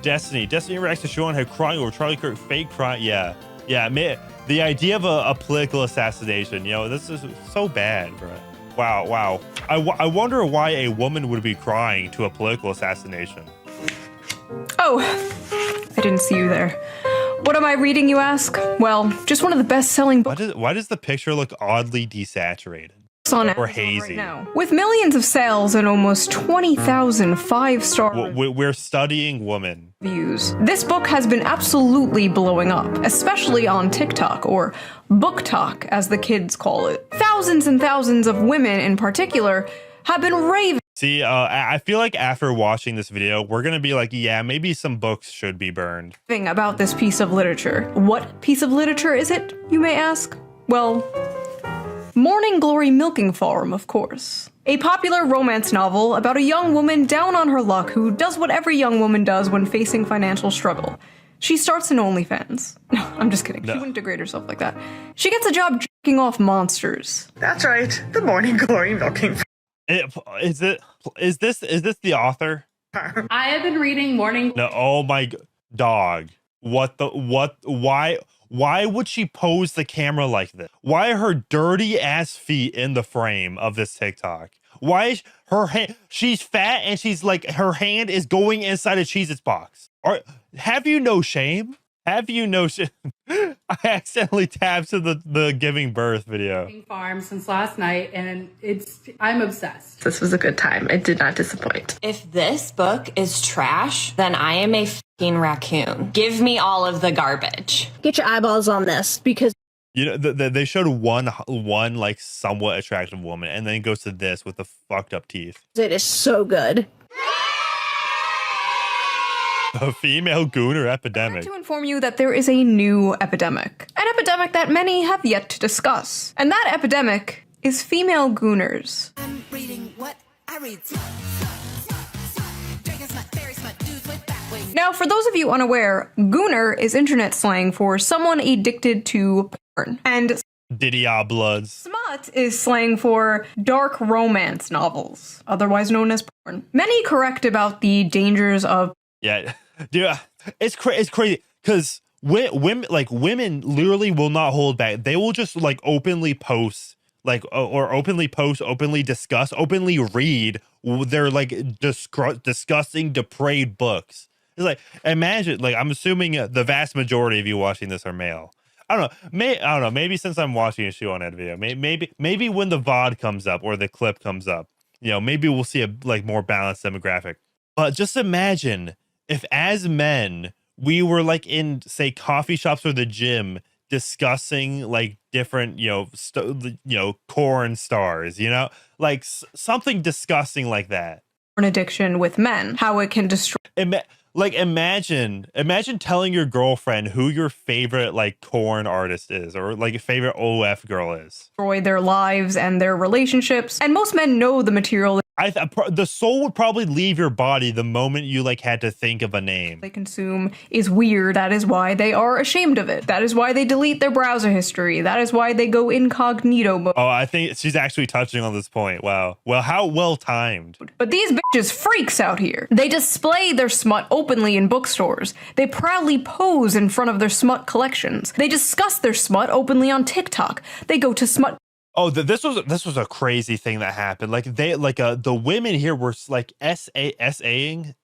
Destiny reacts to ShoeOnHead crying over Charlie Kirk fake crying. Yeah, man, the idea of a political assassination, you know, this is so bad, bro. Wow. I wonder why a woman would be crying to a political assassination. Oh, I didn't see you there. What am I reading, you ask? Well, just one of the best-selling books. Why does the picture look oddly desaturated? On or Amazon hazy right now. With millions of sales and almost 20,000 5-star we're studying women views, this book has been absolutely blowing up, especially on TikTok, or BookTok as the kids call it. Thousands and thousands of women in particular have been raving. See, I feel like after watching this video, we're gonna be like, yeah, maybe some books should be burned. About this piece of literature. What piece of literature is it, you may ask? Well, Morning Glory Milking Farm, of course. A popular romance novel about a young woman down on her luck who does what every young woman does when facing financial struggle. She starts an OnlyFans. No, I'm just kidding. No. She wouldn't degrade herself like that. She gets a job jerking off monsters. That's right. The Morning Glory Milking Farm. Is this the author? I have been reading Morning. No, oh my dog. Why would she pose the camera like this? Why are her dirty ass feet in the frame of this TikTok? Why is her hand? She's fat and she's like, her hand is going inside a Cheez-Its box. Have you no shame? Have you no shame? I accidentally tapped to the giving birth video. Farm since last night, and I'm obsessed. This was a good time. It did not disappoint. If this book is trash, then I am a fucking raccoon. Give me all of the garbage. Get your eyeballs on this, because you know they showed one like somewhat attractive woman, and then it goes to this with the fucked up teeth. It is so good. A female Gooner Epidemic. To inform you that there is a new epidemic. An epidemic that many have yet to discuss. And that epidemic is female Gooners. I'm reading what I read. Now, for those of you unaware, Gooner is internet slang for someone addicted to porn. And Bloods. Smut is slang for dark romance novels, otherwise known as porn. Many correct about the dangers of. Yeah, dude, it's crazy because women literally will not hold back. They will just like openly post, openly discuss, openly read their like disgusting, depraved books. It's like, imagine, like, I'm assuming the vast majority of you watching this are male. I don't know. Maybe since I'm watching a ShoeOnHead video, maybe when the VOD comes up or the clip comes up, you know, maybe we'll see a like more balanced demographic. But just imagine if as men, we were like in, say, coffee shops or the gym discussing like different, porn stars, you know, like something disgusting like that. An addiction with men, how it can destroy. Imagine telling your girlfriend who your favorite like corn artist is, or like a favorite OF girl is. Destroy their lives and their relationships. And most men know the material. The soul would probably leave your body the moment you like had to think of a name. They consume is weird. That is why they are ashamed of it. That is why they delete their browser history. That is why they go incognito mode. Oh, I think she's actually touching on this point. Wow. Well, how well timed. But these bitches freaks out here. They display their smut openly in bookstores. They proudly pose in front of their smut collections. They discuss their smut openly on TikTok. They go to smut. Oh, this was a crazy thing that happened. Like the women here were like SHing.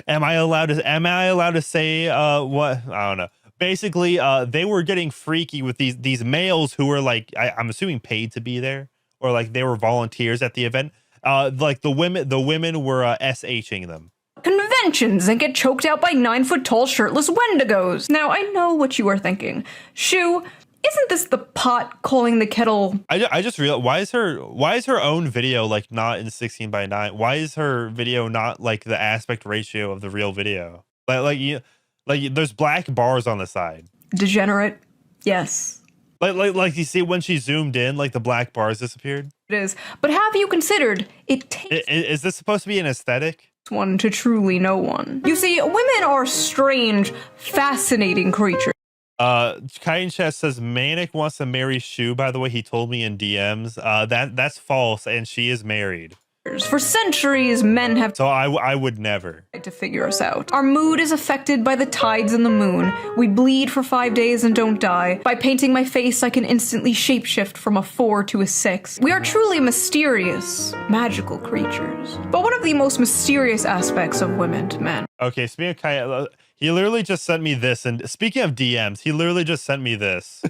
Am I allowed to say what? I don't know. Basically, they were getting freaky with these males who were like, I'm assuming paid to be there, or like they were volunteers at the event. Like the women were SHing them. Conventions and get choked out by 9-foot-tall shirtless Wendigos. Now I know what you are thinking. Shoo. Isn't this the pot calling the kettle? I just realized, why is her own video like not in 16:9? Why is her video not like the aspect ratio of the real video? Like there's black bars on the side. Degenerate, yes. Like you see when she zoomed in, like the black bars disappeared. It is, but have you considered it takes? Is this supposed to be an aesthetic? One to truly know one. You see, women are strange, fascinating creatures. Kite Chess says Manic wants to marry Shoe. By the way, he told me in DMs. That's false, and she is married. For centuries, men have So I would never. tried to figure us out. Our mood is affected by the tides and the moon. We bleed for 5 days and don't die. By painting my face, I can instantly shapeshift from a 4 to a 6. We are truly mysterious, magical creatures. But one of the most mysterious aspects of women to men. Okay, speaking of Kaya, he literally just sent me this. And speaking of DMs, he literally just sent me this.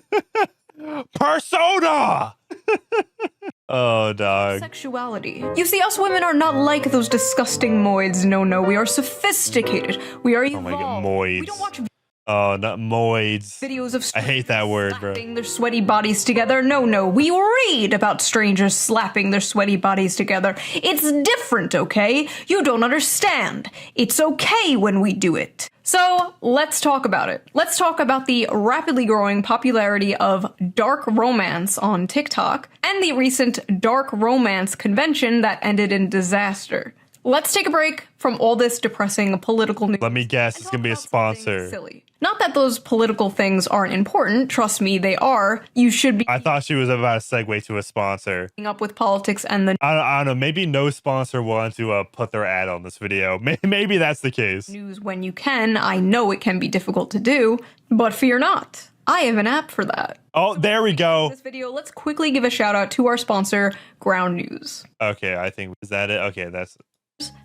Persona! Oh, dog. Sexuality. You see, us women are not like those disgusting moids. No, we are sophisticated. We are evolved. Oh my god, moids. We don't watch Oh, not moids. videos of I hate that word, bro. slapping their sweaty bodies together. No, we read about strangers slapping their sweaty bodies together. It's different, okay? You don't understand. It's okay when we do it. So, let's talk about it. Let's talk about the rapidly growing popularity of dark romance on TikTok and the recent dark romance convention that ended in disaster. Let's take a break from all this depressing political news. Let me guess, it's gonna be a sponsor. Silly. Not that those political things aren't important. Trust me, they are. You should be I thought she was about to segue to a sponsor. keeping up with politics and the I don't know. Maybe no sponsor wanted to put their ad on this video. Maybe that's the case. news when you can. I know it can be difficult to do, but fear not. I have an app for that. Oh, there we go. This video, let's quickly give a shout out to our sponsor, Ground News. Okay, I think is that it? Okay, that's.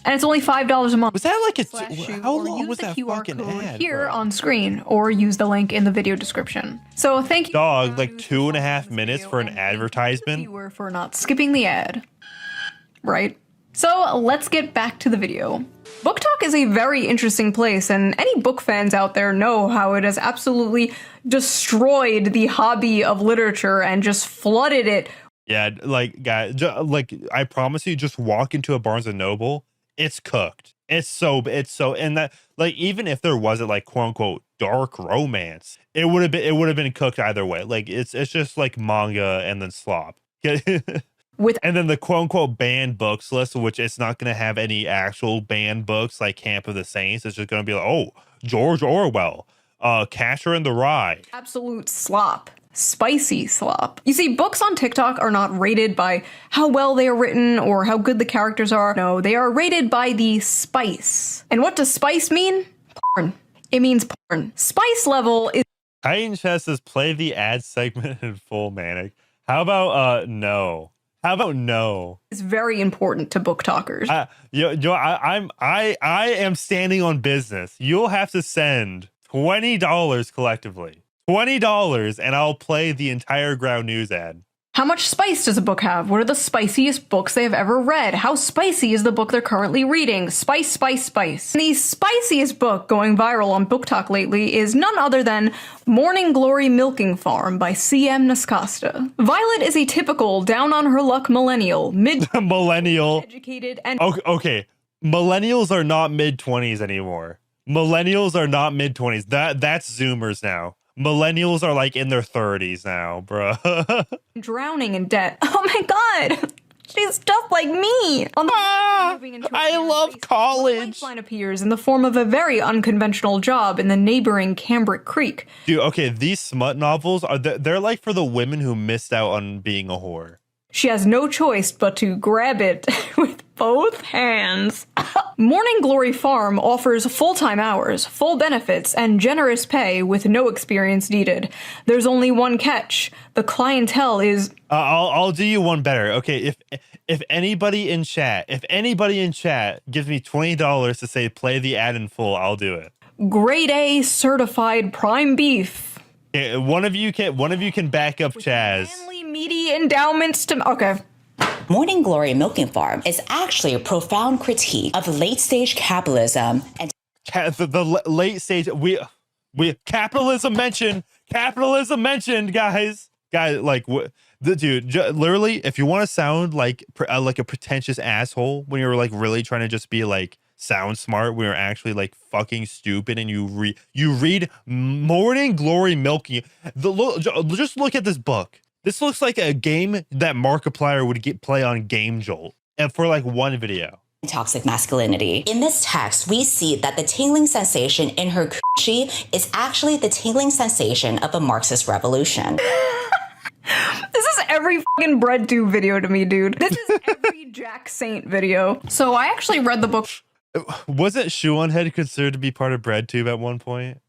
And it's only $5 a month. Was that like /shoe, how or long use was the that QR fucking code ad? here bro? on screen, or use the link in the video description. So thank you, Dog, Ground like News, 2.5 for minutes this for an video, and thank you to the advertisement? viewer for not skipping the ad. Right? So let's get back to the video. BookTok is a very interesting place, and any book fans out there know how it has absolutely destroyed the hobby of literature and just flooded it. Yeah, like guys, like I promise you, just walk into a Barnes and Noble, it's cooked. It's so, and that like even if there wasn't like quote unquote dark romance, it would have been cooked either way. Like it's just like manga and then slop. With And then the quote unquote banned books list, which it's not going to have any actual banned books like Camp of the Saints. It's just going to be like, oh, George Orwell, Catcher in the Rye. absolute slop. Spicy slop. You see, books on TikTok are not rated by how well they are written or how good the characters are. No, they are rated by the spice. And what does spice mean? Porn. It means porn. Spice level is Titan Chess says play the ad segment in full, Manic. How about no? How about no? very important to book talkers. I am standing on business. You'll have to send $20 collectively. $20 and I'll play the entire Ground News ad. How much spice does a book have? What are the spiciest books they have ever read? How spicy is the book they're currently reading? Spice, spice, spice. The spiciest book going viral on BookTok lately is none other than Morning Glory Milking Farm by C.M. Nascosta. Violet is a typical down-on-her-luck millennial, Millennial. mid-educated and Okay. Millennials are not mid-20s anymore. Millennials are not mid-20s. That's Zoomers now. Millennials are like in their 30s now, bro. drowning in debt. Oh my god! She's just like me! On the moving into a I parent's love basement, college. a lifeline appears in the form of a very unconventional job in the neighboring Cambric Creek. Dude, okay, these smut novels they're like for the women who missed out on being a whore. She has no choice but to grab it with both hands. Morning Glory Farm offers full-time hours, full benefits, and generous pay with no experience needed. There's only one catch. The clientele is... I'll do you one better. Okay, if anybody in chat gives me $20 to say play the ad in full, I'll do it. grade A certified prime beef. Okay, one of you can back up Chaz. Manly, meaty endowments to... Okay. Morning Glory Milking Farm is actually a profound critique of late-stage capitalism and The late stage we capitalism mentioned, guys, like the dude literally, if you want to sound like a pretentious asshole when you're like really trying to just be like sound smart when you're actually like fucking stupid, and you read Morning Glory Milking, just look at this book. This looks like a game that Markiplier would play on Game Jolt, and for like one video. toxic masculinity. In this text, we see that the tingling sensation in her coochie is actually the tingling sensation of a Marxist revolution. This is every fucking bread tube video to me, dude. This is every Jack Saint video. So I actually read the book Wasn't ShoeOnHead considered to be part of BreadTube at one point?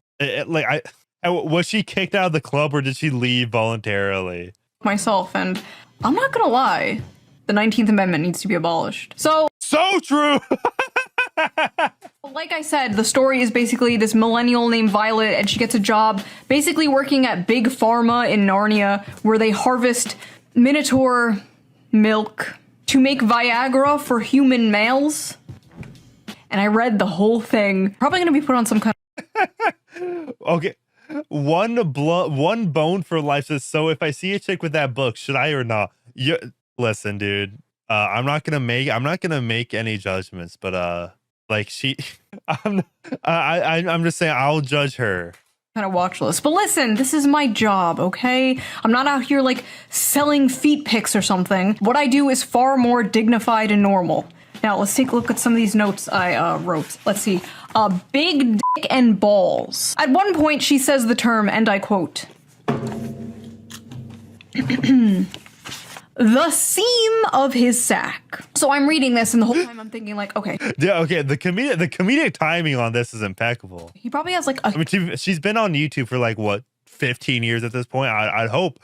Was she kicked out of the club or did she leave voluntarily? myself, and I'm not gonna lie, the 19th Amendment needs to be abolished. So true! like I said, the story is basically this millennial named Violet, and she gets a job basically working at Big Pharma in Narnia, where they harvest Minotaur milk to make Viagra for human males. And I read the whole thing. Probably gonna be put on some kind of... Okay. One bone for life says, so if I see a chick with that book, should I or not? Listen, dude. I'm not gonna make any judgments, but like I'm just saying I'll judge her. kind of watch list. But listen, this is my job, okay? I'm not out here like selling feet pics or something. What I do is far more dignified and normal. Now let's take a look at some of these notes I wrote. Let's see. Big dick and balls. At one point she says the term, and I quote, the seam of his sack. So I'm reading this and the whole time I'm thinking like, okay. Yeah, okay. The comedic timing on this is impeccable. He probably has like a... I mean, she's been on YouTube for like what, 15 years at this point. I'd hope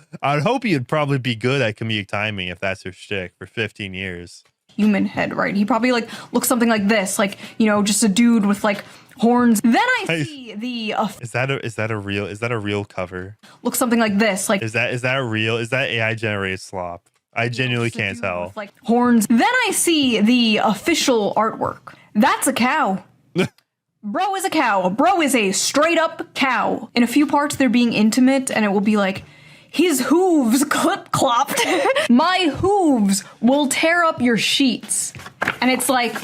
you'd probably be good at comedic timing if that's your shtick for 15 years. Human head, right? He probably like looks something like this, like, you know, just a dude with like horns. Then I see the is that a real cover? Looks something like this, like is that real? Is that AI generated slop? I genuinely can't tell. with, like horns. Then I see the official artwork. That's a cow. Bro is a cow. Bro is a straight up cow. In a few parts they're being intimate and it will be like, his hooves clip-clopped. My hooves will tear up your sheets. And it's like,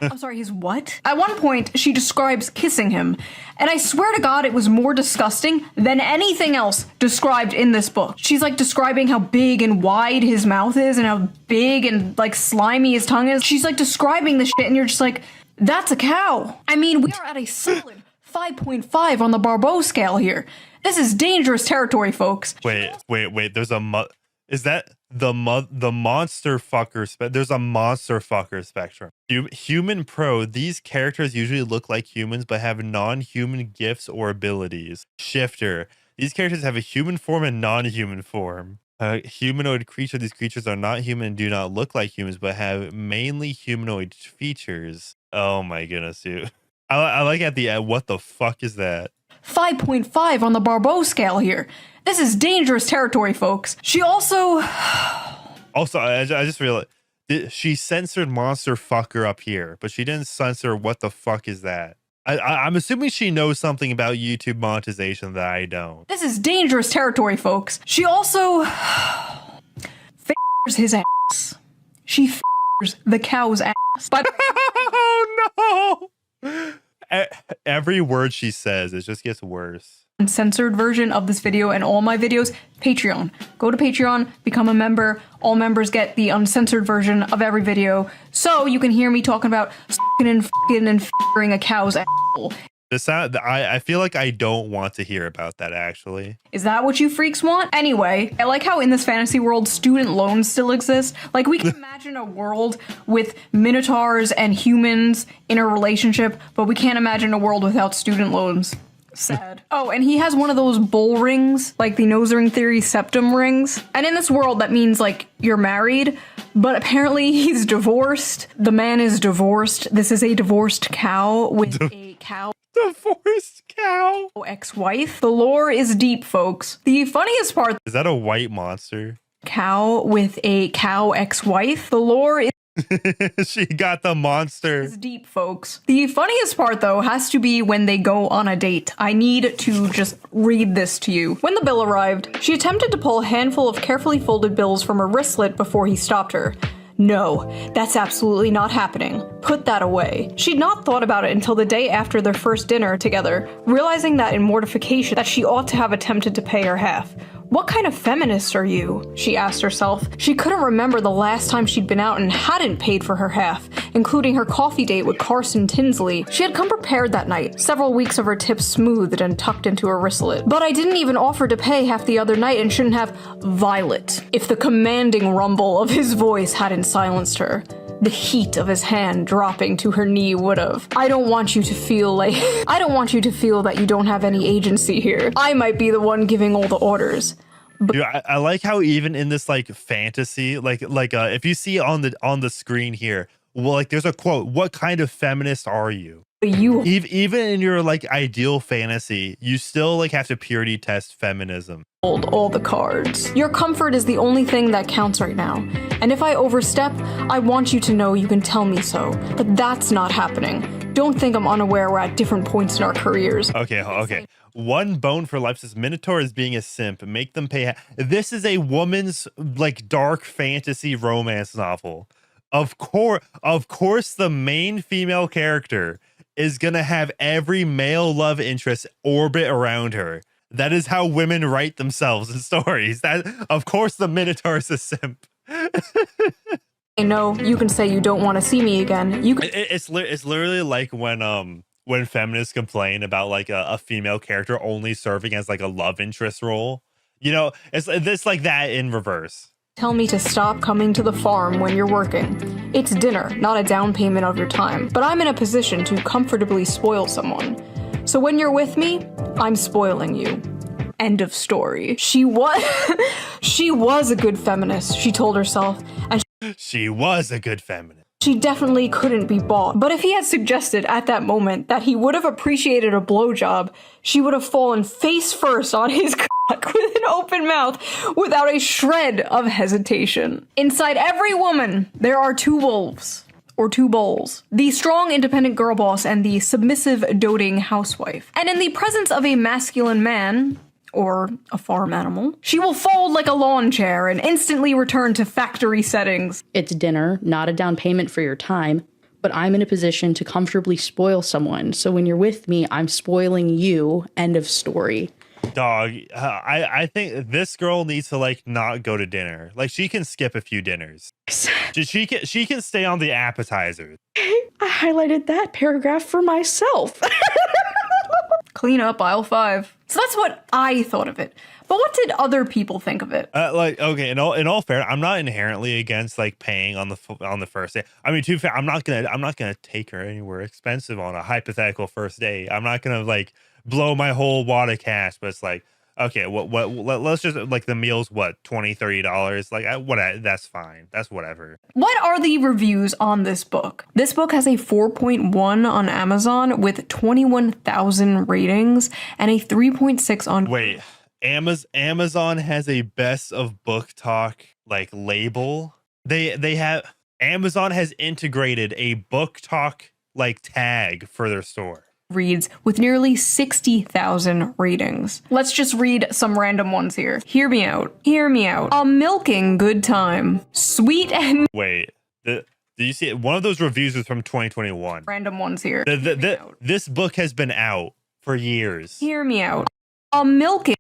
I'm sorry, his what? At one point, she describes kissing him. And I swear to God, it was more disgusting than anything else described in this book. She's like describing how big and wide his mouth is and how big and like slimy his tongue is. She's like describing the shit and you're just like, that's a cow. I mean, we are at a solid 5.5 on the Barbeau scale here. This is dangerous territory, folks. Wait. There's is that the monster fucker? There's a monster fucker spectrum. Human pro. These characters usually look like humans, but have non-human gifts or abilities. Shifter. These characters have a human form and non-human form. Humanoid creature. These creatures are not human and do not look like humans, but have mainly humanoid features. Oh my goodness, dude. I like at the end. What the fuck is that? 5.5 on the Barbeau scale here. This is dangerous territory, folks. She also... I just realized she censored monster fucker up here, but she didn't censor what the fuck is that. I'm assuming she knows something about YouTube monetization that I don't. This is dangerous territory, folks. She also... f***ers his ass. She f***ers the cow's ass. But oh no! Every word she says, it just gets worse. Uncensored version of this video and all my videos, Patreon. Go to Patreon, become a member. All members get the uncensored version of every video, so you can hear me talking about s***ing and f***ing and f***ing a cow's asshole. I feel like I don't want to hear about that, actually. Is that what you freaks want? Anyway, I like how in this fantasy world, student loans still exist. Like, we can imagine a world with minotaurs and humans in a relationship, but we can't imagine a world without student loans. Sad. Oh, and he has one of those bull rings, like the nose ring theory septum rings. And in this world, that means, like, you're married, but apparently he's divorced. The man is divorced. This is a divorced cow with a cow. Divorced cow. Ex-wife. The lore is deep, folks. The funniest part... Is that a white monster? Cow with a cow ex-wife. The lore is... She got the monster. It's deep, folks. The funniest part, though, has to be when they go on a date. I need to just read this to you. When the bill arrived, she attempted to pull a handful of carefully folded bills from her wristlet before he stopped her. No, that's absolutely not happening. Put that away. She'd not thought about it until the day after their first dinner together, realizing that in mortification that she ought to have attempted to pay her half. What kind of feminist are you? She asked herself. She couldn't remember the last time she'd been out and hadn't paid for her half, including her coffee date with Carson Tinsley. She had come prepared that night, several weeks of her tips smoothed and tucked into her wristlet. But I didn't even offer to pay half the other night and shouldn't have Violet, if the commanding rumble of his voice hadn't silenced her. The heat of his hand dropping to her knee would have. I don't want you to feel that you don't have any agency here. I might be the one giving all the orders. Dude, I like how even in this like fantasy, if you see on the screen here, well, like there's a quote, "What kind of feminist are you?" Even in your like ideal fantasy, you still like have to purity test feminism. Hold all the cards. Your comfort is the only thing that counts right now. And if I overstep, I want you to know you can tell me so. But that's not happening. Don't think I'm unaware we're at different points in our careers. Okay. One bone for life says Minotaur is being a simp. Make them pay. This is a woman's like dark fantasy romance novel. Of course, the main female character is gonna have every male love interest orbit around her. That is how women write themselves in stories. That, of course, the Minotaur is a simp. I know you can say you don't want to see me again. It's literally like when feminists complain about like a female character only serving as like a love interest role. You know, it's like that in reverse. Tell me to stop coming to the farm when you're working. It's dinner, not a down payment of your time. But I'm in a position to comfortably spoil someone. So when you're with me, I'm spoiling you. End of story. She was a good feminist, she told herself. And she was a good feminist. She definitely couldn't be bought. But if he had suggested at that moment that he would have appreciated a blowjob, she would have fallen face first on his cock with an open mouth without a shred of hesitation. Inside every woman, there are two wolves. Or two bowls. The strong, independent girl boss and the submissive, doting housewife. And in the presence of a masculine man, or a farm animal, she will fold like a lawn chair and instantly return to factory settings. It's dinner, not a down payment for your time, but I'm in a position to comfortably spoil someone. So when you're with me, I'm spoiling you. End of story. Dog, I think this girl needs to like not go to dinner. Like she can skip a few dinners. She can stay on the appetizers. I highlighted that paragraph for myself. Clean up aisle 5. So that's what I thought of it. But what did other people think of it? Okay, in all fair, I'm not inherently against like paying on the first day. I mean, to be fair, I'm not gonna take her anywhere expensive on a hypothetical first date. I'm not gonna like blow my whole wad of cash, but it's like, okay, let's just like the meal's what, $20-$30, like that's fine, that's whatever. What are the reviews on this book? This book has a 4.1 on Amazon with 21,000 ratings and a 3.6 on wait, Amazon has a best of BookTok like label. They have, Amazon has integrated a BookTok like tag for their store. Reads with nearly 60,000 ratings. Let's just read some random ones here. Hear me out. A milking good time. Sweet and... Wait, did you see it? One of those reviews was from 2021. Random ones here. This book has been out for years. Hear me out. A milking...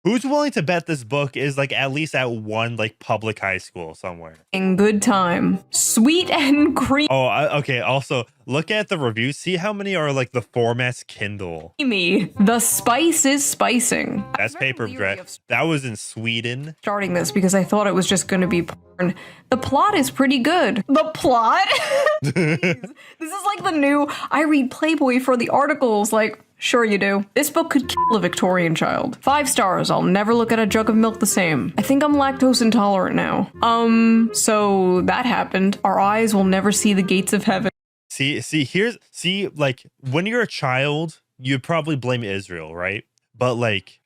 Who's willing to bet this book is like at least at one like public high school somewhere? In good time. Sweet and creamy. Oh, okay. Also, look at the reviews. See how many are like the format's Kindle. The spice is spicing. That's paper bread. That was in Sweden. Starting this because I thought it was just going to be porn. The plot is pretty good. The plot? This is like the new, I read Playboy for the articles, like... Sure you do. This book could kill a Victorian child. 5 stars. I'll never look at a jug of milk the same. I think I'm lactose intolerant now. So that happened. Our eyes will never see the gates of heaven. See, like when you're a child, you'd probably blame Israel, right? But like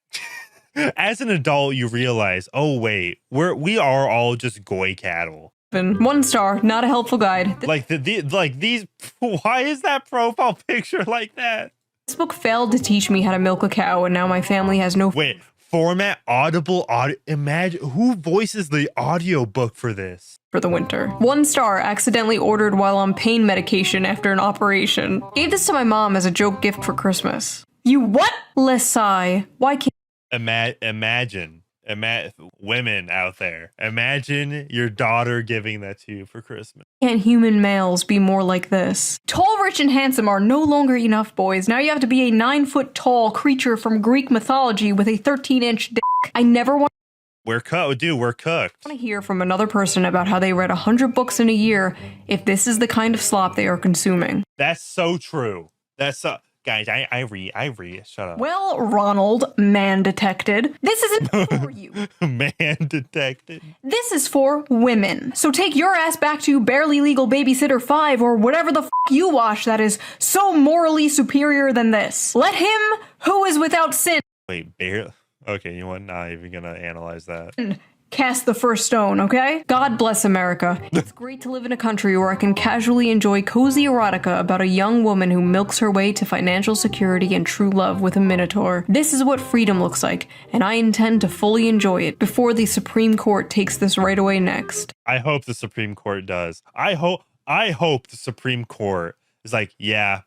as an adult, you realize, oh wait, we are all just goy cattle. 1 star, not a helpful guide. These why is that profile picture like that? This book failed to teach me how to milk a cow, and now my family has no... Wait, format, audible, audio... Imagine, who voices the audiobook for this? For the winter. 1 star, accidentally ordered while on pain medication after an operation. Gave this to my mom as a joke gift for Christmas. You what? Lesai. Why can't... Imagine, women out there, imagine your daughter giving that to you for Christmas. Can't human males be more like this? Tall, rich, and handsome are no longer enough, boys. Now you have to be a 9-foot tall creature from Greek mythology with a 13-inch dick. I never want We're cooked, dude. We're cooked. I want to hear from another person about how they read 100 books in a year if this is the kind of slop they are consuming. That's so true. That's guys. I read. Shut up. Well, Ronald, man detected, this isn't for you. Man detected. This is for women. So take your ass back to Barely Legal Babysitter 5 or whatever the f you watch that is so morally superior than this. Let him who is without sin Wait, barely. Okay, you know what? Not even gonna analyze that. cast the first stone, okay? God bless America. It's great to live in a country where I can casually enjoy cozy erotica about a young woman who milks her way to financial security and true love with a minotaur. This is what freedom looks like, and I intend to fully enjoy it before the Supreme Court takes this right away next. I hope the Supreme Court does. I hope the Supreme Court is like, yeah,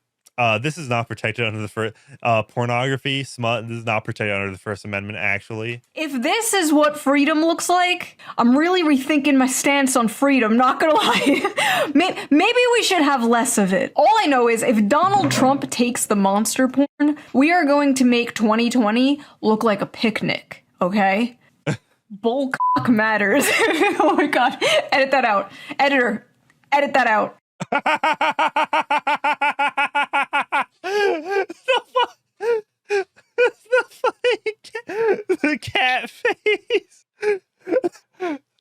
this is not protected under the first pornography, smut. This is not protected under the First Amendment. Actually, if this is what freedom looks like, I'm really rethinking my stance on freedom. Not gonna lie, maybe we should have less of it. All I know is if Donald Trump takes the monster porn, we are going to make 2020 look like a picnic. Okay, bull cock matters. Oh my god, edit that out, editor, edit that out. The cat face.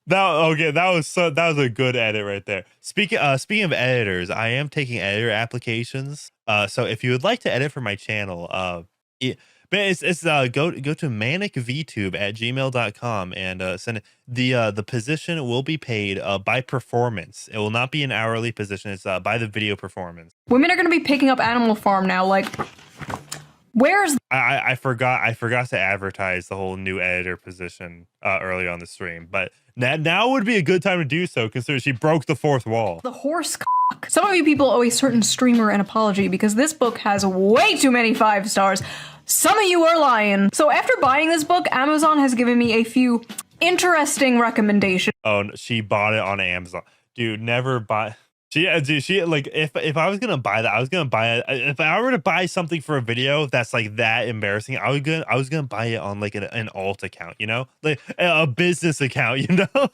That was a good edit right there. Speaking of editors, I am taking editor applications. So if you would like to edit for my channel, but it's go to manicvtube@gmail.com and send it. The position will be paid by performance. It will not be an hourly position. It's by the video performance. Women are going to be picking up Animal Farm now. Like, where's I forgot to advertise the whole new editor position early on the stream, but now would be a good time to do so considering she broke the fourth wall. the horse cock? Some of you people owe a certain streamer an apology because this book has way too many 5 stars. Some of you are lying. So after buying this book, Amazon has given me a few interesting recommendations. Oh, she bought it on Amazon. Dude, never buy. She like if I was gonna buy that, I was gonna buy it. If I were to buy something for a video that's like that embarrassing, I was gonna buy it on like an alt account, you know, like a business account, you know.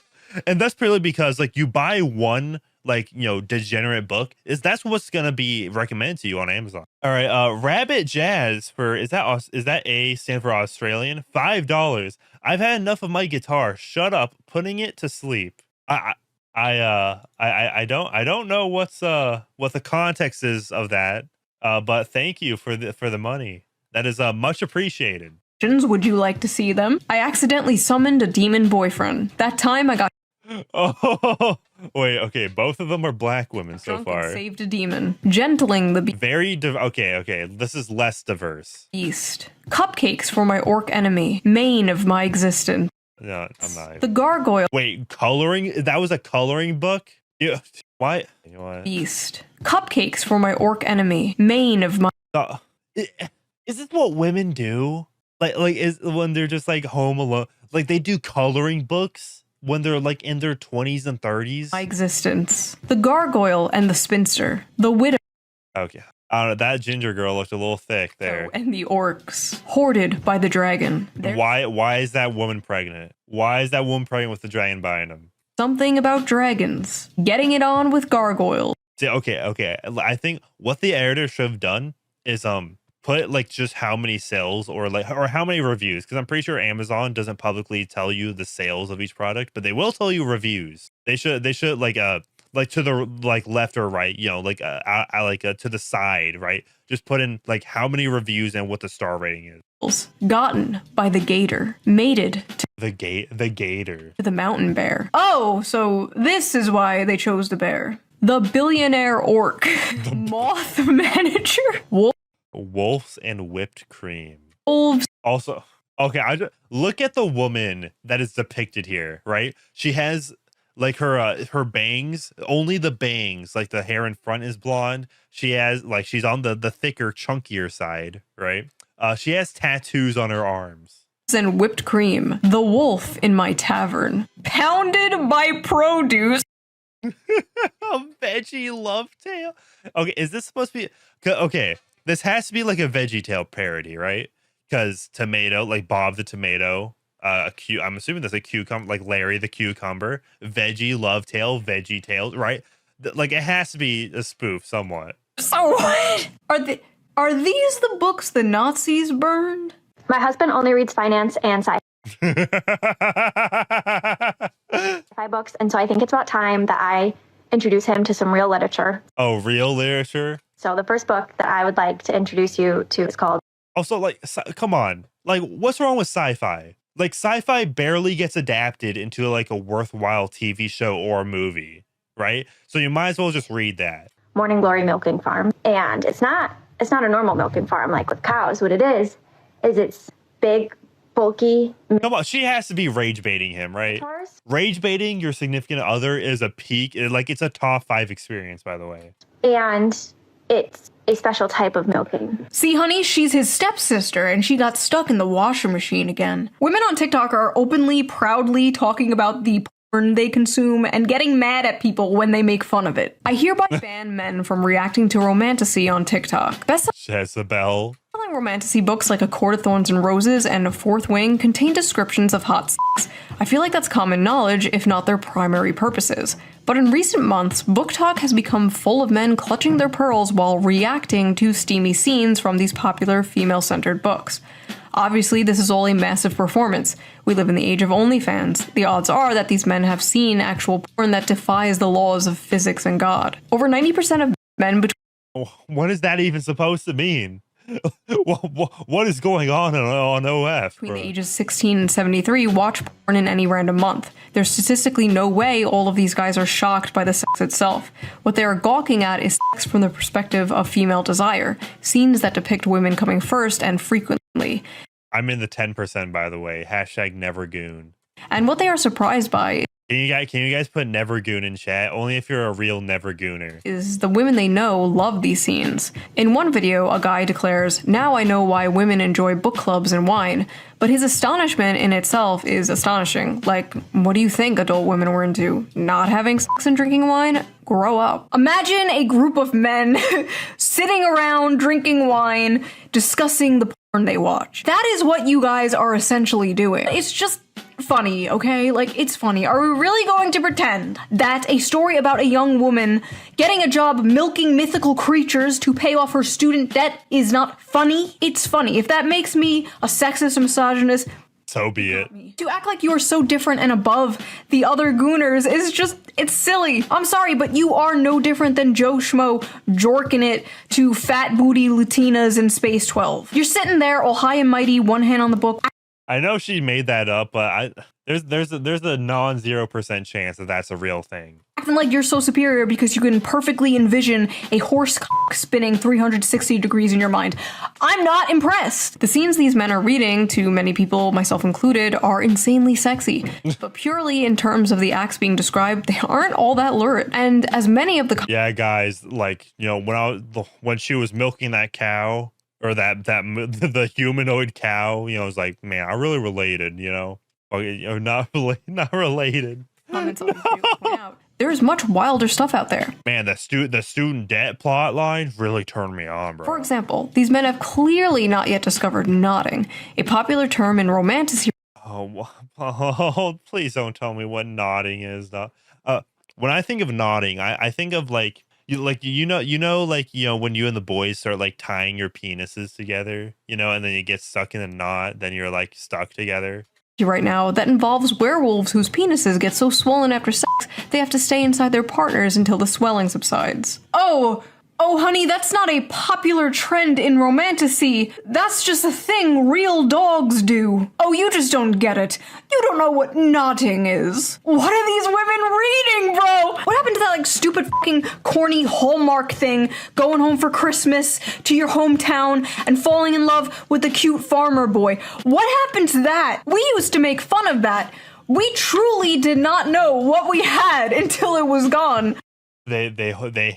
And that's purely because like you buy one like, you know, degenerate book, that's what's gonna be recommended to you on Amazon. All right, Rabbit Jazz for is that A stand for Australian? $5. I've had enough of my guitar. Shut up, putting it to sleep. I don't know what the context is of that. But thank you for the money. That is much appreciated. Would you like to see them? I accidentally summoned a demon boyfriend. That time I got Oh wait, okay. Both of them are black women so drunk and far. saved a demon, gentling the Very okay. This is less diverse. beast. Cupcakes for my orc enemy, main of my existence. No, I'm not. The gargoyle Wait, coloring? That was a coloring book? Yeah. Why? You know what? beast. Cupcakes for my orc enemy, main of my Is this what women do? Like is when they're just like home alone? Like they do coloring books when they're like in their 20s and 30s? my existence. The gargoyle and the spinster. The widow Okay. I don't know. That ginger girl looked a little thick there. and the orcs. Hoarded by the dragon. There's Why is that woman pregnant? Why is that woman pregnant with the dragon behind him? something about dragons. Getting it on with gargoyle. See, okay. I think what the editor should have done is put like just how many sales or how many reviews, because I'm pretty sure Amazon doesn't publicly tell you the sales of each product, but they will tell you reviews. They should like to the like left or right, you know, like to the side, right? Just put in like how many reviews and what the star rating is. Gotten by the gator. Mated to The gator. the mountain bear. Oh, so this is why they chose the bear. The billionaire orc. Moth manager. Wolves and whipped cream. Wolves. Also, okay, look at the woman that is depicted here, right? She has like her bangs, only the bangs, like the hair in front is blonde. She has like she's on the thicker, chunkier side, right? She has tattoos on her arms. And whipped cream. The wolf in my tavern. Pounded by produce. A veggie love tale. Okay, is this supposed to be okay? This has to be like a Veggie Tale parody, right? Because tomato, like Bob the Tomato, I'm assuming that's a cucumber, like Larry the Cucumber, Veggie Love Tale, Veggie Tales, right? Like it has to be a spoof somewhat. So what? Are these the books the Nazis burned? My husband only reads finance and sci-fi books, and so I think it's about time that I introduce him to some real literature. Oh, real literature? So the first book that I would like to introduce you to is called... Also, like, come on. Like, what's wrong with sci-fi? Like, sci-fi barely gets adapted into, like, a worthwhile TV show or movie, right? So you might as well just read that. Morning Glory Milking Farm. And it's not a normal milking farm like with cows. What it is it's big, bulky... Come on, she has to be rage baiting him, right? Rage baiting your significant other is a peak. Like, it's a top 5 experience, by the way. And it's a special type of milking. See, honey, she's his stepsister, and she got stuck in the washer machine again. Women on TikTok are openly, proudly talking about the porn they consume and getting mad at people when they make fun of it. I hereby ban men from reacting to romantasy on TikTok. Jezebel. Romantasy books like A Court of Thorns and Roses and A Fourth Wing contain descriptions of hot sex. I feel like that's common knowledge, if not their primary purposes. But in recent months, BookTok has become full of men clutching their pearls while reacting to steamy scenes from these popular female-centered books. Obviously, this is all a massive performance. We live in the age of OnlyFans. The odds are that these men have seen actual porn that defies the laws of physics and God. Over 90% of men between... What is that even supposed to mean? What is going on OF? Between the ages 16 and 73 watch porn in any random month. There's statistically no way all of these guys are shocked by the sex itself. What they are gawking at is sex from the perspective of female desire, scenes that depict women coming first and frequently. I'm in the 10%, by the way. Hashtag never goon. And what they are surprised by Can you guys put never goon in chat? Only if you're a real never gooner. is the women they know love these scenes. In one video, a guy declares, "Now I know why women enjoy book clubs and wine." But his astonishment in itself is astonishing. Like, what do you think adult women were into? Not having sex and drinking wine? Grow up. Imagine a group of men sitting around drinking wine, discussing the porn they watch. That is what you guys are essentially doing. It's just funny, okay? Like, it's funny. Are we really going to pretend that a story about a young woman getting a job milking mythical creatures to pay off her student debt is not funny? It's funny. If that makes me a sexist and misogynist, so be it. to act like you are so different and above the other Gooners is just, it's silly. I'm sorry, but you are no different than Joe Schmo jorking it to fat booty Latinas in Space 12. You're sitting there all high and mighty, one hand on the book. I know she made that up, but there's a non-0% chance that that's a real thing. Acting like you're so superior because you can perfectly envision a horse cock spinning 360 degrees in your mind. I'm not impressed. The scenes these men are reading, to many people, myself included, are insanely sexy. But purely in terms of the acts being described, they aren't all that lurid. And as many of the... Yeah, guys, like, you know, when she was milking that cow, or the humanoid cow, you know, was like, man, I really related, you know, or not related. There's much wilder stuff out there. Man, the student debt plot line really turned me on, bro. For example, these men have clearly not yet discovered nodding, a popular term in romantasy. Oh, please don't tell me what nodding is. When I think of nodding, I think of like. When you and the boys start like tying your penises together, you know, and then you get stuck in a knot, then you're like stuck together. Right now, that involves werewolves whose penises get so swollen after sex, they have to stay inside their partners until the swelling subsides. Oh, honey, that's not a popular trend in romantasy. That's just a thing real dogs do. Oh, you just don't get it. You don't know what knotting is. What are these women reading, bro? What happened to that, like, stupid fucking corny Hallmark thing, going home for Christmas to your hometown and falling in love with the cute farmer boy? What happened to that? We used to make fun of that. We truly did not know what we had until it was gone. They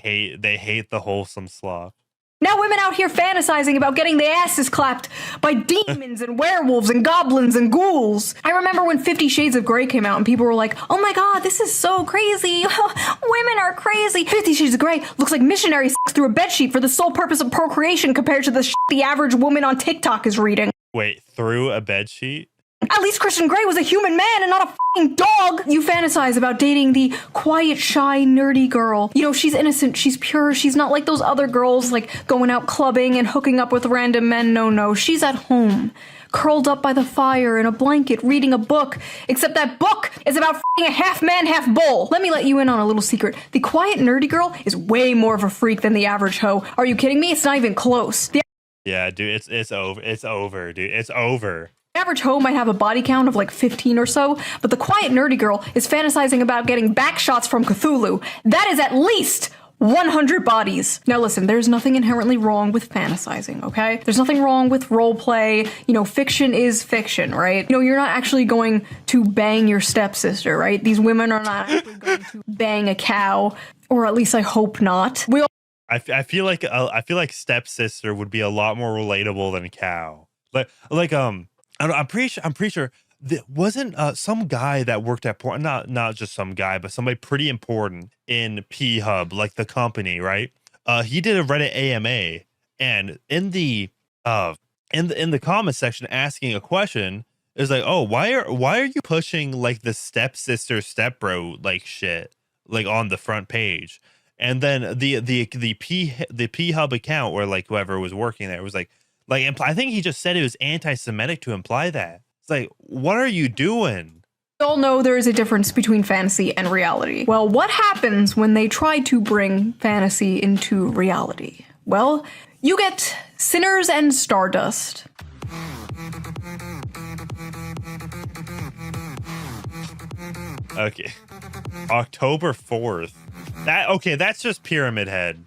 hate the wholesome sloth. Now women out here fantasizing about getting their asses clapped by demons and werewolves and goblins and ghouls. I remember when 50 Shades of Grey came out and people were like, oh my god, this is so crazy. Women are crazy. 50 Shades of Grey looks like missionary sex through a bedsheet for the sole purpose of procreation compared to the shit the average woman on TikTok is reading. Wait, through a bedsheet? At least Christian Grey was a human man and not a fucking dog. You fantasize about dating the quiet, shy, nerdy girl. You know, she's innocent, she's pure, she's not like those other girls, like going out clubbing and hooking up with random men. No, she's at home, curled up by the fire in a blanket, reading a book. Except that book is about f***ing a half man, half bull. Let me let you in on a little secret. The quiet, nerdy girl is way more of a freak than the average hoe. Are you kidding me? It's not even close. Yeah, dude, it's over. It's over, dude. It's over. The average hoe might have a body count of like 15 or so, but the quiet nerdy girl is fantasizing about getting back shots from Cthulhu. That is at least 100 bodies. Now listen, there's nothing inherently wrong with fantasizing, okay? There's nothing wrong with roleplay. You know, fiction is fiction, right? You know, you're not actually going to bang your stepsister, right? These women are not actually going to bang a cow, or at least I hope not. I feel like stepsister would be a lot more relatable than a cow. I'm pretty sure there wasn't some guy that worked at porn, not just some guy, but somebody pretty important in P Hub, like the company, right? He did a Reddit AMA, and in the comment section asking a question is like, oh, why are you pushing like the stepsister stepbro like shit like on the front page? And then the P Hub account, or like whoever was working there, was like I think he just said it was anti-Semitic to imply that. It's like, what are you doing? We all know there is a difference between fantasy and reality. Well, what happens when they try to bring fantasy into reality? Well, you get Sinners and Stardust. Okay. October 4th. That's just Pyramid Head.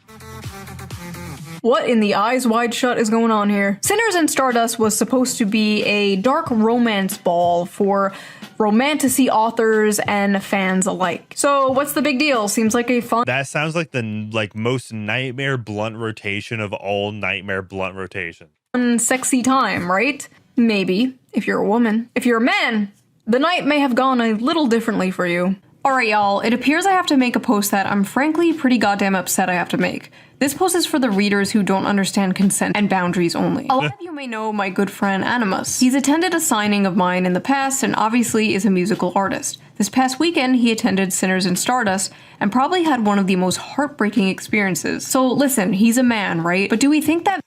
What in the eyes wide shut is going on here? Sinners and Stardust was supposed to be a dark romance ball for romantasy authors and fans alike. So what's the big deal? Seems like a fun— That sounds like the most nightmare blunt rotation of all nightmare blunt rotation. Sexy time, right? Maybe, if you're a woman. If you're a man, the night may have gone a little differently for you. Alright y'all, it appears I have to make a post that I'm frankly pretty goddamn upset I have to make. This post is for the readers who don't understand consent and boundaries only. A lot of you may know my good friend Animus. He's attended a signing of mine in the past and obviously is a musical artist. This past weekend, he attended Sinners and Stardust and probably had one of the most heartbreaking experiences. So listen, he's a man, right? But do we think that—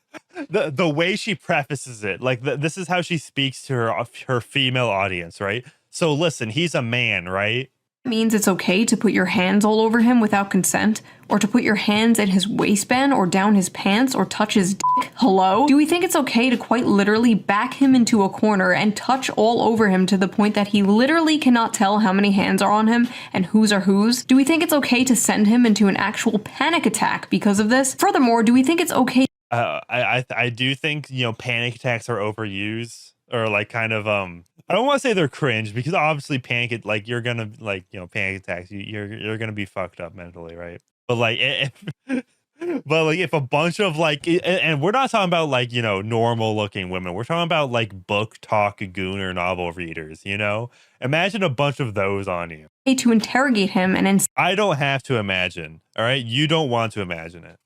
The way she prefaces it, like this is how she speaks to her female audience, right? So listen, he's a man, right? means it's okay to put your hands all over him without consent, or to put your hands in his waistband or down his pants or touch his dick? Hello? Do we think it's okay to quite literally back him into a corner and touch all over him to the point that he literally cannot tell how many hands are on him and whose are whose? Do we think it's okay to send him into an actual panic attack because of this? Furthermore, do we think it's okay— I do think, panic attacks are overused, or like kind of I don't want to say they're cringe, because obviously panic panic attacks, you're gonna be fucked up mentally, right? But if a bunch of and we're not talking about normal looking women, we're talking about BookTok Gooner novel readers, imagine a bunch of those on you to interrogate him and I don't have to imagine, all right? You don't want to imagine it.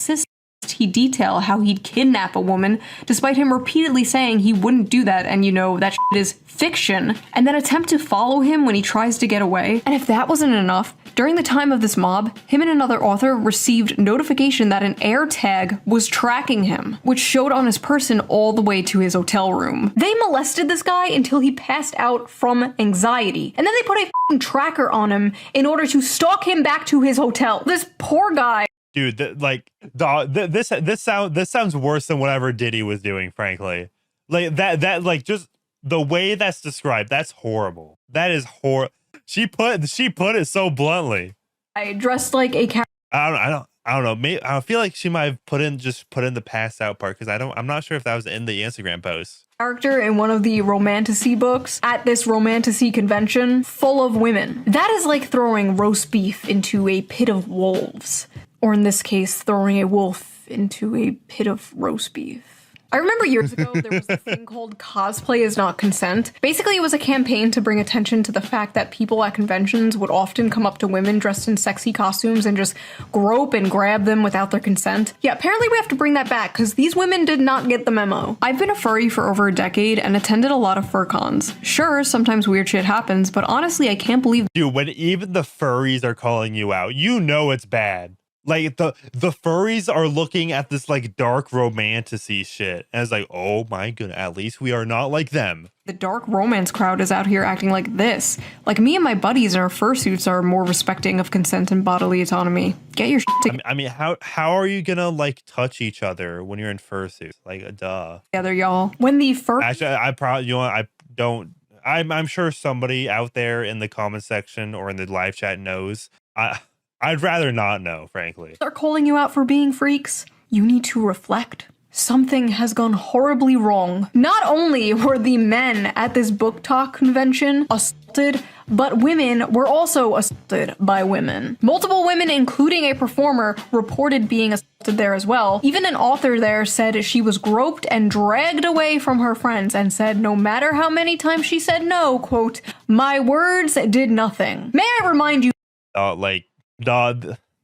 he detail how he'd kidnap a woman, despite him repeatedly saying he wouldn't do that and that shit is fiction, and then attempt to follow him when he tries to get away. And if that wasn't enough, during the time of this mob, him and another author received notification that an AirTag was tracking him, which showed on his person all the way to his hotel room. They molested this guy until he passed out from anxiety, and then they put a f***ing tracker on him in order to stalk him back to his hotel. This poor guy. Dude, this sounds worse than whatever Diddy was doing, frankly. Just the way that's described, that's horrible. That is horrible. She put it so bluntly. I dressed like a character. I don't know. Maybe I feel like she might have put in the passed out part, because I'm not sure if that was in the Instagram post. Character in one of the romantasy books at this romantasy convention full of women. That is like throwing roast beef into a pit of wolves. Or in this case, throwing a wolf into a pit of roast beef. I remember years ago there was this thing called cosplay is not consent. Basically, it was a campaign to bring attention to the fact that people at conventions would often come up to women dressed in sexy costumes and just grope and grab them without their consent. Yeah, apparently we have to bring that back because these women did not get the memo. I've been a furry for over a decade and attended a lot of fur cons. Sure, sometimes weird shit happens, but honestly, I can't believe— Dude, when even the furries are calling you out, you know it's bad. Like the furries are looking at this like dark romantasy shit, and it's like, oh my goodness, at least we are not like them. the dark romance crowd is out here acting like this. Like, me and my buddies in our fursuits are more respecting of consent and bodily autonomy. Get your shit together. I mean, how are you gonna like touch each other when you're in fursuits? Like, duh. Together, y'all. When the fur— Actually, I probably, you know what, I don't. I'm sure somebody out there in the comment section or in the live chat knows. I'd rather not know, frankly. are calling you out for being freaks, you need to reflect. Something has gone horribly wrong. Not only were the men at this BookTok convention assaulted, but women were also assaulted by women. Multiple women, including a performer, reported being assaulted there as well. Even an author there said she was groped and dragged away from her friends and said no matter how many times she said no, quote, "My words did nothing." May I remind you—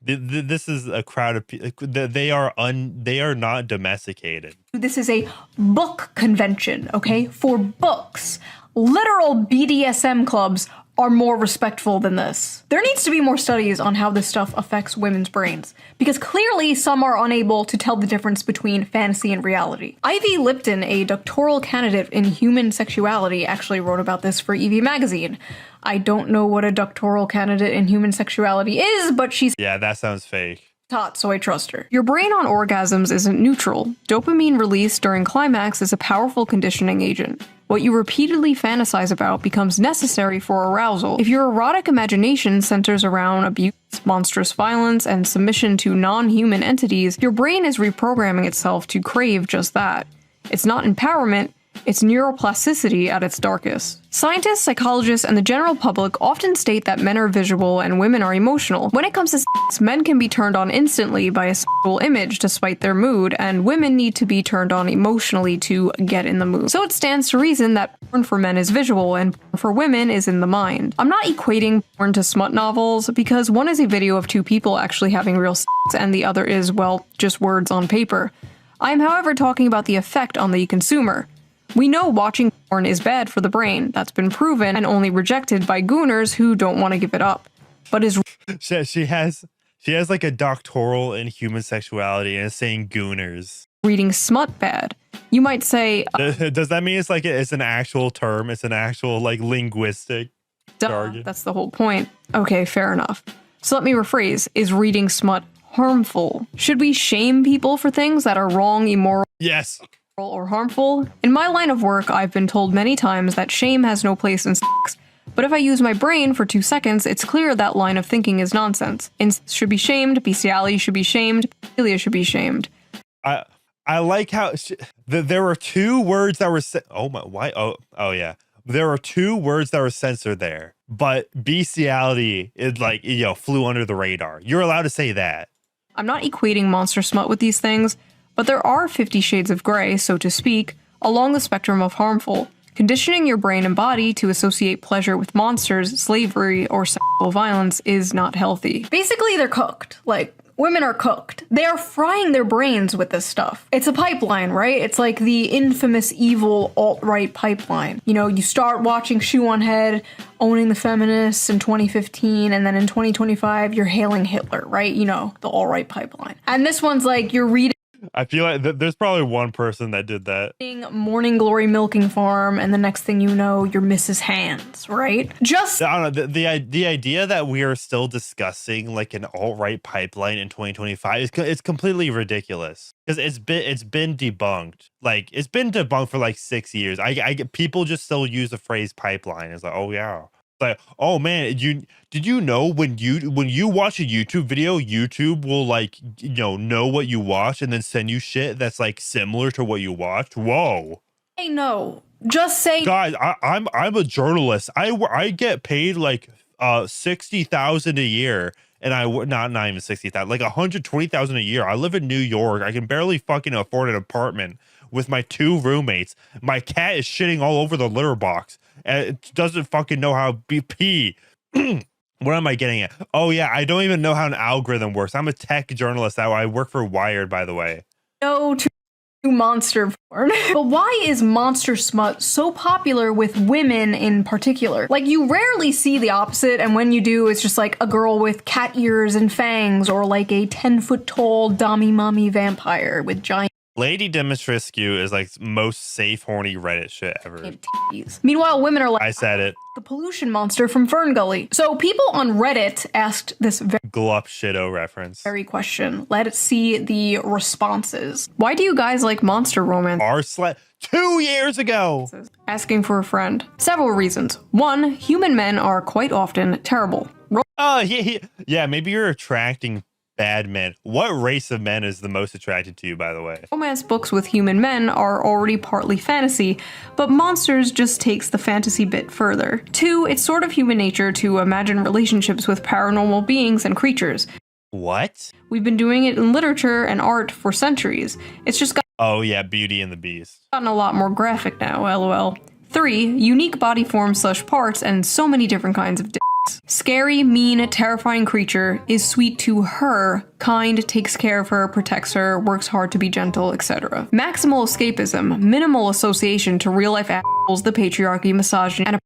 this is a crowd of people. They are not domesticated. this is a book convention, okay? For books. Literal BDSM clubs are more respectful than this. There needs to be more studies on how this stuff affects women's brains, because clearly some are unable to tell the difference between fantasy and reality. Ivy Lipton, a doctoral candidate in human sexuality, actually wrote about this for Evie magazine. I don't know what a doctoral candidate in human sexuality is, but she's— Yeah, that sounds fake. taught, so I trust her. Your brain on orgasms isn't neutral. Dopamine release during climax is a powerful conditioning agent. What you repeatedly fantasize about becomes necessary for arousal. If your erotic imagination centers around abuse, monstrous violence, and submission to non-human entities, your brain is reprogramming itself to crave just that. It's not empowerment, it's neuroplasticity at its darkest. Scientists, psychologists, and the general public often state that men are visual and women are emotional. When it comes to sex, men can be turned on instantly by a sexual image despite their mood, and women need to be turned on emotionally to get in the mood. So it stands to reason that porn for men is visual and porn for women is in the mind. I'm not equating porn to smut novels, because one is a video of two people actually having real sex and the other is, well, just words on paper. I am, however, talking about the effect on the consumer. We know watching porn is bad for the brain. That's been proven and only rejected by Gooners who don't want to give it up. But is— She has like a doctoral in human sexuality and is saying Gooners. reading smut bad? You might say— Does that mean it's an actual term? It's an actual like linguistic jargon? That's the whole point. Okay, fair enough. So let me rephrase. Is reading smut harmful? Should we shame people for things that are wrong, immoral, Yes. or harmful? In my line of work, I've been told many times that shame has no place in sex. But if I use my brain for 2 seconds, it's clear that line of thinking is nonsense. Incest should be shamed, bestiality should be shamed, pedophilia should be shamed. I like how there were 2 words that were yeah. There were 2 words that were censored there, but bestiality is like, flew under the radar. You're allowed to say that. I'm not equating monster smut with these things, but there are 50 shades of gray, so to speak, along the spectrum of harmful. Conditioning your brain and body to associate pleasure with monsters, slavery, or sexual violence is not healthy. Basically, they're cooked. Like, women are cooked. They are frying their brains with this stuff. It's a pipeline, right? It's like the infamous evil alt-right pipeline. You start watching ShoeOnHead, owning the feminists in 2015, and then in 2025, you're hailing Hitler, right? The alt-right pipeline. And this one's like, you're reading— I feel like there's probably one person that did that. Morning Glory Milking Farm, and the next thing you know, you're Mrs. Hands, right? I don't know. The idea that we are still discussing like an alt-right pipeline in 2025 it's completely ridiculous, because it's been debunked. Like, it's been debunked for like 6 years. I get people just still use the phrase pipeline. It's like, oh yeah. Like, oh man, did you know when you watch a YouTube video, YouTube will like know what you watch and then send you shit that's like similar to what you watched? Whoa. Hey, no, just say— guys, I'm a journalist. I get paid like 60,000 a year, and not even 60,000, like 120,000 a year. I live in New York. I can barely fucking afford an apartment. with my 2 roommates. My cat is shitting all over the litter box and it doesn't fucking know how to pee. What am I getting at? Oh yeah, I don't even know how an algorithm works. I'm a tech journalist. I work for Wired, by the way. No to monster porn. But why is monster smut so popular with women in particular? Like, you rarely see the opposite, and when you do, it's just like a girl with cat ears and fangs, or like a 10-foot tall dommy mommy vampire with giant Lady Dimitrescu is like most safe horny Reddit shit ever. titties. Meanwhile, women are like, I said it. the pollution monster from Fern Gully. So people on Reddit asked this Glup shitto reference. very question. Let's see the responses. Why do you guys like monster romance? 2 years ago. Asking for a friend. Several reasons. 1, human men are quite often terrible. Oh, yeah, maybe you're attracting bad men. What race of men is the most attracted to you, by the way? Romance books with human men are already partly fantasy, but Monsters just takes the fantasy bit further. 2, it's sort of human nature to imagine relationships with paranormal beings and creatures. What? We've been doing it in literature and art for centuries. It's just Oh yeah, Beauty and the Beast. gotten a lot more graphic now, lol. 3, unique body forms / parts and so many different kinds of dicks. Scary, mean, terrifying creature is sweet to her, kind, takes care of her, protects her, works hard to be gentle, etc. Maximal escapism, minimal association to real-life assholes, the patriarchy, misogyny, and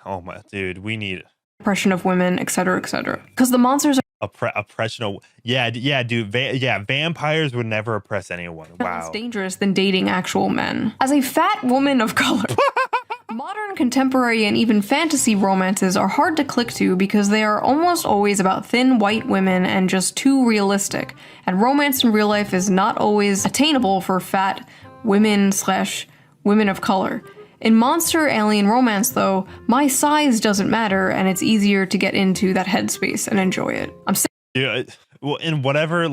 Oh my dude, we need oppression of women, etc., etc. Because the monsters are oppression of dude. Vampires would never oppress anyone. Wow. less dangerous than dating actual men. As a fat woman of color, modern, contemporary, and even fantasy romances are hard to click to because they are almost always about thin white women and just too realistic, and romance in real life is not always attainable for fat women / women of color. In monster alien romance, though, my size doesn't matter, and it's easier to get into that headspace and enjoy it. I'm sick. Dude, well, in whatever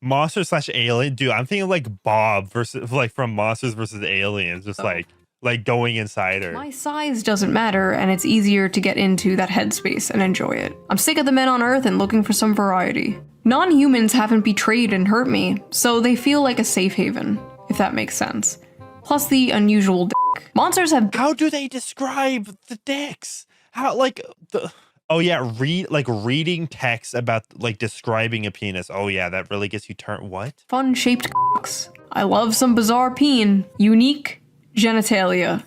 monster / alien, dude, I'm thinking like Bob versus like from Monsters vs. Aliens, just like going inside her. My size doesn't matter, and it's easier to get into that headspace and enjoy it. I'm sick of the men on Earth and looking for some variety. Non-humans haven't betrayed and hurt me, so they feel like a safe haven, if that makes sense. Plus the unusual dick. Monsters have— How do they describe the dicks? How Oh yeah, reading text about like describing a penis. Oh yeah, that really gets you turned. What? fun-shaped cocks. I love some bizarre peen. Unique genitalia.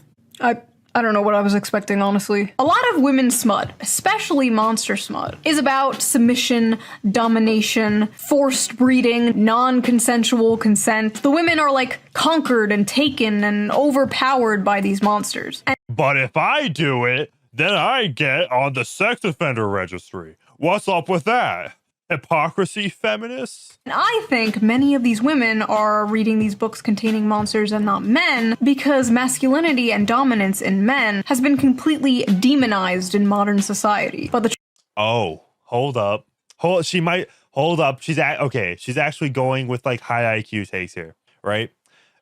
I don't know what I was expecting, honestly. A lot of women's smut, especially monster smut, is about submission, domination, forced breeding, non-consensual consent. The women are like conquered and taken and overpowered by these monsters. But if I do it, then I get on the sex offender registry. What's up with that? Hypocrisy, feminists? And I think many of these women are reading these books containing monsters and not men because masculinity and dominance in men has been completely demonized in modern society. But the Hold up. She's actually going with like high IQ takes here, right?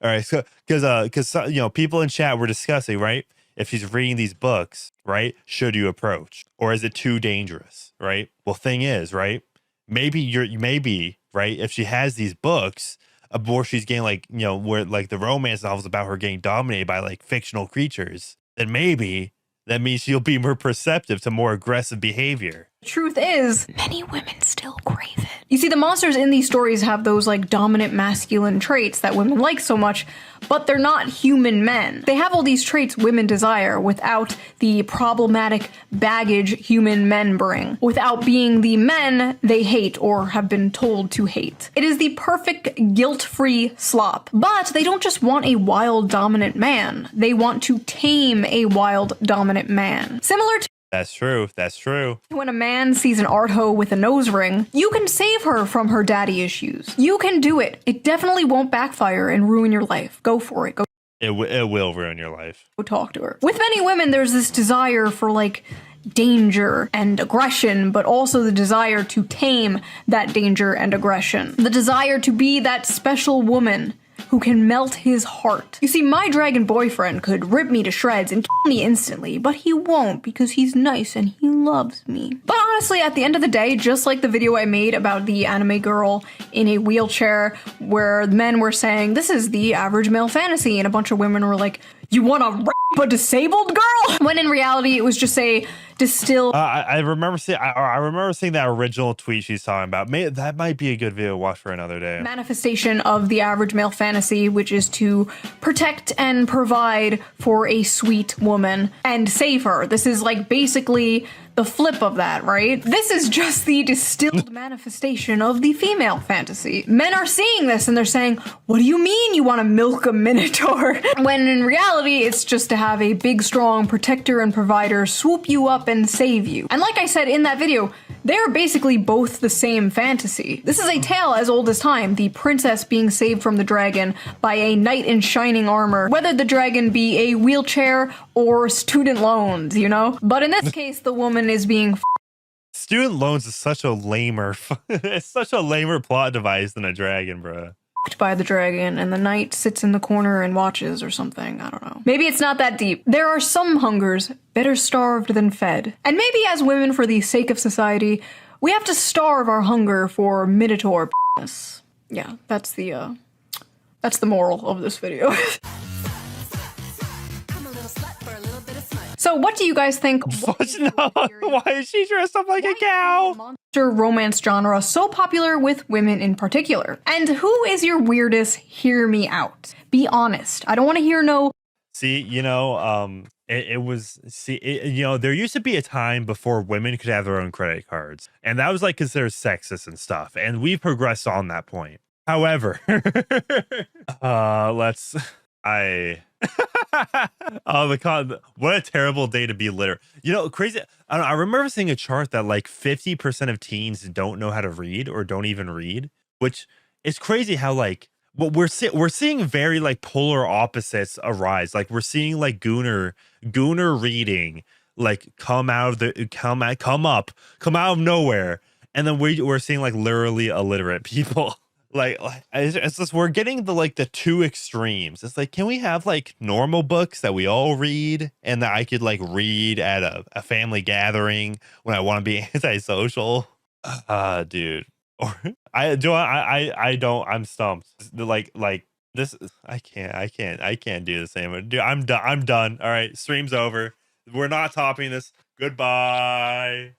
All right, so because people in chat were discussing, right? If she's reading these books, right? Should you approach, or is it too dangerous, right? Well, thing is, right? Maybe right, if she has these books where she's getting where like the romance novels about her getting dominated by like fictional creatures, then maybe that means she'll be more perceptive to more aggressive behavior. truth is, many women still crave it. You see, the monsters in these stories have those like dominant masculine traits that women like so much, but they're not human men. They have all these traits women desire without the problematic baggage human men bring, without being the men they hate or have been told to hate. It is the perfect guilt-free slop. But they don't just want a wild dominant man. They want to tame a wild dominant man. Similar to That's true. when a man sees an art hoe with a nose ring, you can save her from her daddy issues. You can do it. It definitely won't backfire and ruin your life. Go for it. It will ruin your life. Go talk to her. With many women, there's this desire for like danger and aggression, but also the desire to tame that danger and aggression. The desire to be that special woman who can melt his heart. You see, my dragon boyfriend could rip me to shreds and kill me instantly, but he won't because he's nice and he loves me. But honestly, at the end of the day, just like the video I made about the anime girl in a wheelchair where men were saying, this is the average male fantasy, and a bunch of women were like, you want to rape a disabled girl? When in reality, it was just a distilled. I remember seeing that original tweet she's talking about. That might be a good video to watch for another day. Manifestation of the average male fantasy, which is to protect and provide for a sweet woman and save her. This is like basically the flip of that, right? This is just the distilled manifestation of the female fantasy. Men are seeing this and they're saying, what do you mean you want to milk a minotaur? When in reality, it's just to have a big, strong protector and provider swoop you up and save you. And like I said in that video, they're basically both the same fantasy. This is a tale as old as time, the princess being saved from the dragon by a knight in shining armor, whether the dragon be a wheelchair or student loans, you know? But in this case, the woman is being student loans is such a lamer it's such a lamer plot device than a dragon, bro. By the dragon, and the knight sits in the corner and watches or something. I don't know. Maybe it's not that deep. There are some hungers better starved than fed. And maybe as women, for the sake of society, we have to starve our hunger for minotaur penis. Yeah, that's the moral of this video. So what do you guys think? No, why is she dressed up like a cow? Monster romance genre so popular with women in particular. And who is your weirdest? Hear me out. Be honest. I don't want to hear no. See, you know, there used to be a time before women could have their own credit cards, and that was like considered sexist and stuff. And we've progressed on that point. However, what a terrible day to be literate. You know, crazy. I remember seeing a chart that like 50% of teens don't know how to read or don't even read, which is crazy how like, but we're seeing very like polar opposites arise. Like we're seeing like Gooner reading like come out of nowhere, and then we're seeing like literally illiterate people. Like it's just we're getting the two extremes. It's like, can we have like normal books that we all read and that I could like read at a family gathering when I want to be antisocial? Dude. Or I'm stumped. Like this I can't do this anymore. Dude, I'm done. All right, stream's over. We're not topping this. Goodbye.